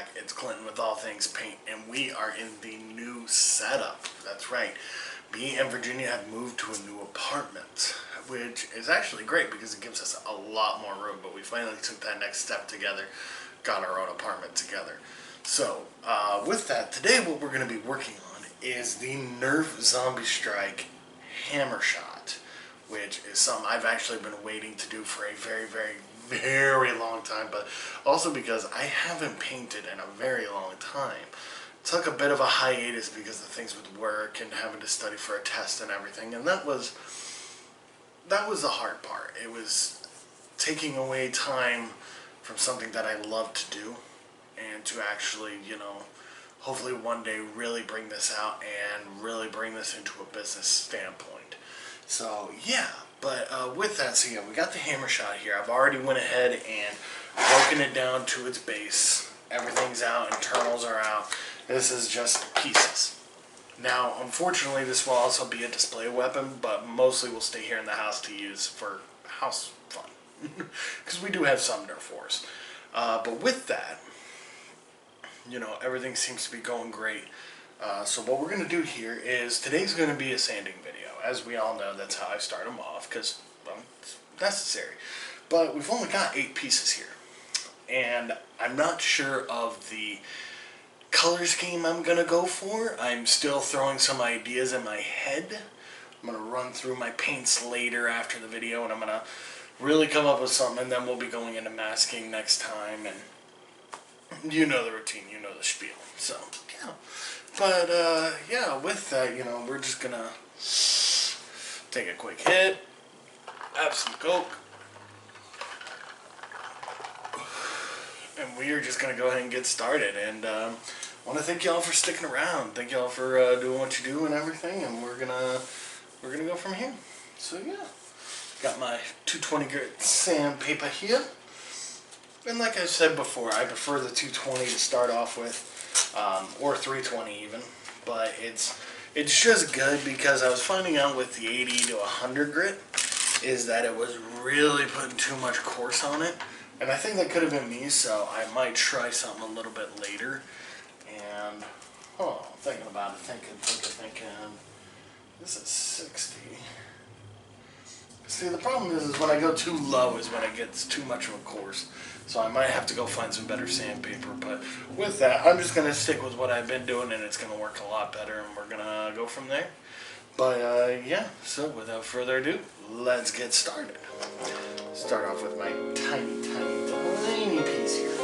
back. It's Clinton with All Things Paint, and we are in the new setup. That's right. Me and Virginia have moved to a new apartment, which is actually great because it gives us a lot more room, but we finally took that next step together, got our own apartment together. So, with that, today what we're going to be working on is the Nerf Zombie Strike Hammershot, which is something I've actually been waiting to do for a very long time, but also because I haven't painted in a very long time. Took a bit of a hiatus because of things with work and having to study for a test and everything, and that was the hard part. It was taking away time from something that I love to do, and to actually, hopefully one day really bring this out and really bring this into a business standpoint. So yeah, but with that, so yeah, we got the Hammershot here. I've already went ahead and broken it down to its base. Everything's out, internals are out. This is just pieces. Now, unfortunately, this will also be a display weapon, but mostly will stay here in the house to use for house fun. Because we do have some Nerf wars. But with that, everything seems to be going great. So what we're going to do here is, today's going to be a sanding video. As we all know, that's how I start them off, because, well, it's necessary. But we've only got 8 pieces here. And I'm not sure of the color scheme I'm going to go for. I'm still throwing some ideas in my head. I'm going to run through my paints later after the video, and I'm going to really come up with something, and then we'll be going into masking next time, and you know the routine, you know the spiel. So, yeah. But, yeah, with that, we're just going to take a quick hit, have some Coke, and we are just going to go ahead and get started. And I want to thank y'all for sticking around. Thank y'all for doing what you do and everything, and we're gonna go from here. So yeah, got my 220 grit sandpaper here, and like I said before, I prefer the 220 to start off with, or 320 even, but it's just good because I was finding out with the 80 to 100 grit is that it was really putting too much coarse on it, and I think that could have been me, so I might try something a little bit later. And thinking about it, thinking, this is 60. See, the problem is when I go too low is when it gets too much of a coarse. So I might have to go find some better sandpaper. But with that, I'm just going to stick with what I've been doing, and it's going to work a lot better, and we're going to go from there. But yeah, so without further ado, let's get started. Start off with my tiny piece here.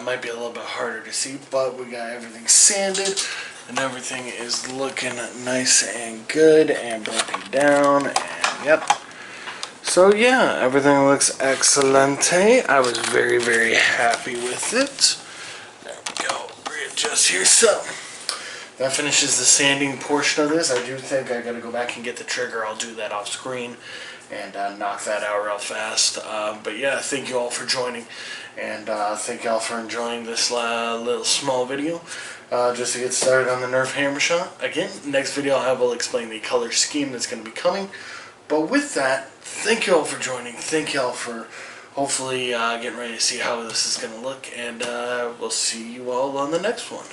might be a little bit harder to see, but we got everything sanded and everything is looking nice and good and broken down, and yep. So yeah, everything looks excelente. I was very, very happy with it. There we go. Readjust here. So that finishes the sanding portion of this. I do think I gotta go back and get the trigger. I'll do that off screen and knock that out real fast. But yeah, thank you all for joining, and thank you all for enjoying this little small video. Just to get started on the Nerf Hammershot. Again, next video I'll explain the color scheme that's going to be coming. But with that, thank you all for joining. Thank you all for hopefully getting ready to see how this is going to look. And we'll see you all on the next one.